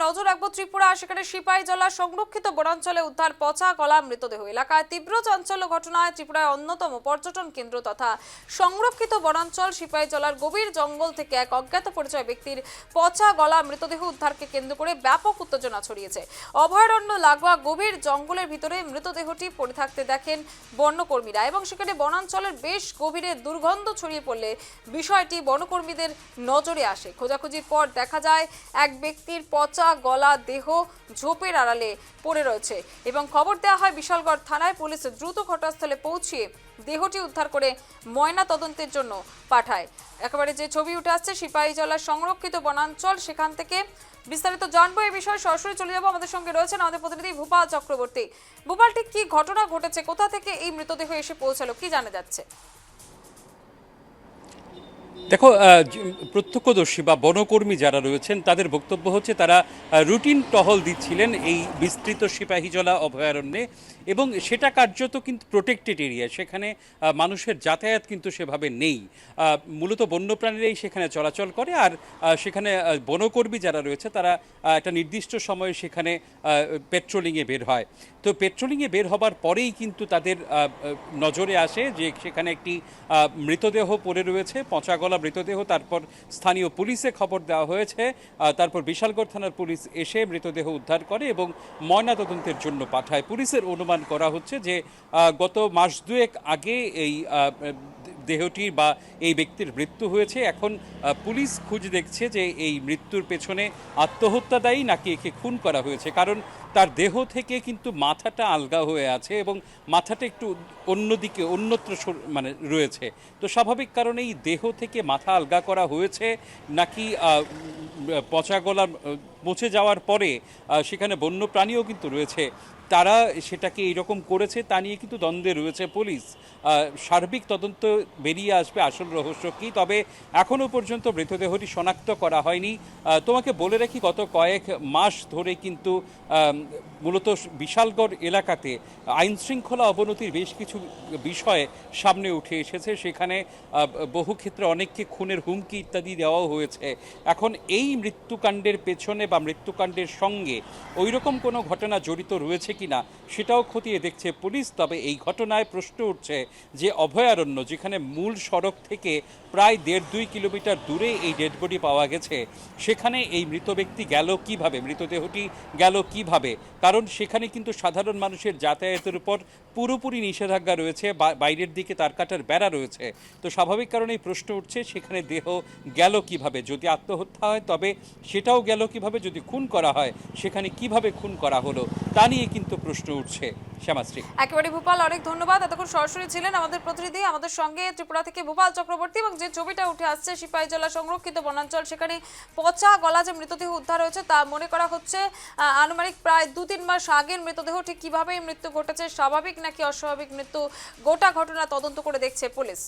নজর রাখবো ত্রিপুরা, সেখানে সিপাহীজলা সংরক্ষিত বনাঞ্চলে উদ্ধার পচা গলা মৃতদেহ। এলাকায় তীব্র চাঞ্চল্য ঘটনায় ত্রিপুরায় অন্যতম পর্যটন কেন্দ্র তথা সংরক্ষিত বনাঞ্চল সিপাহীজলার গভীর জঙ্গল থেকে এক অজ্ঞাত পরিচয় ব্যক্তির পচা গলা মৃতদেহ উদ্ধারকে কেন্দ্র করে ব্যাপক উত্তেজনা ছড়িয়েছে। অভয়ারণ্য লাগোয়া গভীর জঙ্গলের ভিতরে মৃতদেহটি পড়ে থাকতে দেখেন বনকর্মীরা এবং সেখানে বনাঞ্চলের বেশ গভীরে দুর্গন্ধ ছড়িয়ে পড়লে বিষয়টি বনকর্মীদের নজরে আসে। খোঁজাখুঁজির পর দেখা যায় এক ব্যক্তির পচা গলা দেহ ঝোপের আড়ালে পড়ে রয়েছে এবং খবর দেওয়া হয় বিশালগড় থানায়। পুলিশ দ্রুত ঘটনাস্থলে পৌঁছিয়ে দেহটি উদ্ধার করে ময়না তদন্তের জন্য পাঠায়। একেবারে যে ছবি উঠে আসছে সিপাহীজলার সংরক্ষিত বনাঞ্চল, সেখান থেকে বিস্তারিত জানবো এই বিষয়ে সরাসরি চলে যাবো। আমাদের সঙ্গে রয়েছেন আমাদের প্রতিনিধি ভূপাল চক্রবর্তী। ভূপাল, ঠিক কি ঘটনা ঘটেছে, কোথা থেকে এই মৃতদেহ এসে পৌঁছালো, কি জানা যাচ্ছে? দেখো, প্রত্যক্ষদর্শী বা বনকর্মী যারা রয়েছেন তাদের বক্তব্য হচ্ছে তারা রুটিন টহল দিচ্ছিলেন এই বিস্তৃত সিপাহীজলা অভয়ারণ্যে এবং সেটা কার্যত কিন্তু প্রোটেক্টেড এরিয়া, সেখানে মানুষের যাতায়াত কিন্তু সেভাবে নেই। মূলত বন্যপ্রাণীরাই সেখানে চলাচল করে আর সেখানে বনকর্মী যারা রয়েছে তারা একটা নির্দিষ্ট সময়ে সেখানে পেট্রোলিংয়ে বের হয়। তো পেট্রোলিংয়ে বের হবার পরেই কিন্তু তাদের নজরে আসে যে সেখানে একটি মৃতদেহ পড়ে রয়েছে, পচা গলা মৃতদেহ। তারপর স্থানীয় পুলিশে খবর দেওয়া হয়েছে, তারপর বিশালগড় থানার পুলিশ এসে মৃতদেহ উদ্ধার করে এবং ময়নাতদন্তের জন্য পাঠায়। পুলিশের অনুমান করা হচ্ছে যে গত মাস দুয়েক আগে এই দেহটির বা এই ব্যক্তির মৃত্যু হয়েছে। এখন পুলিশ খুঁজ দেখছে যে এই মৃত্যুর পেছনে আত্মহত্যা দায়ী নাকি একে খুন করা হয়েছে, কারণ তার দেহ থেকে কিন্তু মাথাটা আলগা হয়ে আছে এবং মাথাটা একটু অন্যদিকে অন্যত্র মানে রয়েছে। তো স্বাভাবিক কারণেই দেহ থেকে মাথা আলগা করা হয়েছে নাকি পচা গলা পচে যাওয়ার পরে সেখানে বন্যপ্রাণীও কিন্তু রয়েছে, তারা সেটাকে এইরকম করেছে তা নিয়ে কিন্তু দ্বন্দ্বে রয়েছে পুলিশ। সার্বিক তদন্ত বেরিয়ে আসবে আসল রহস্য কী। তবে এখনও পর্যন্ত মৃতদেহটি শনাক্ত করা হয়নি। তোমাকে বলে রাখি, গত কয়েক মাস ধরে কিন্তু মূলত বিশালগড় এলাকাতে আইনশৃঙ্খলা অবনতির বেশ কিছু বিষয় সামনে উঠে এসেছে। সেখানে বহু ক্ষেত্রে অনেককে খুনের হুমকি ইত্যাদি দেওয়াও হয়েছে। এখন এই মৃত্যুকাণ্ডের পেছনে বা মৃত্যুকাণ্ডের সঙ্গে ওইরকম কোনো ঘটনা জড়িত রয়েছে কিনা সেটাও খতিয়ে দেখছে পুলিশ। তবে এই ঘটনায় প্রশ্ন উঠছে যে অভয়ারণ্য, যেখানে মূল সড়ক থেকে প্রায় 1.5-2 কিলোমিটার দূরে এই ডেড বডি পাওয়া গেছে, সেখানে এই মৃত ব্যক্তি গেল কিভাবে, মৃতদেহটি গেল কিভাবে? কারণ সেখানে কিন্তু সাধারণ মানুষের যাতায়াতের উপর পুরোপুরি নিষেধাজ্ঞা রয়েছে, বাইরের দিকে তারকাটার বেড়া রয়েছে। তো স্বাভাবিক কারণেই প্রশ্ন উঠছে সেখানে দেহ গেল কিভাবে। যদি আত্মহত্যা হয় তবে সেটাও গেল কিভাবে, যদি খুন করা হয় সেখানে কিভাবে খুন করা হলো তা নিয়ে কিন্তু প্রশ্ন উঠছে। শ্যামাশ্রী, একেবারে ভূপাল, অনেক ধন্যবাদ। এতক্ষণ সরাসরি ছিলেন আমাদের প্রতিনিধি, আমাদের সঙ্গে ত্রিপুরা থেকে ভূপাল চক্রবর্তী। এবং যে ছবিটা উঠে আসছে সিপাহীজলা সংরক্ষিত বনাঞ্চল, সেখানে পচা গলা যে মৃতদেহ উদ্ধার হয়েছে তা মনে করা হচ্ছে আনুমানিক প্রায় 2-3 মাস আগের মৃতদেহ। ঠিক কিভাবে মৃত্যু ঘটেছে, স্বাভাবিক নাকি অস্বাভাবিক মৃত্যু, গোটা ঘটনা তদন্ত করে দেখছে পুলিশ।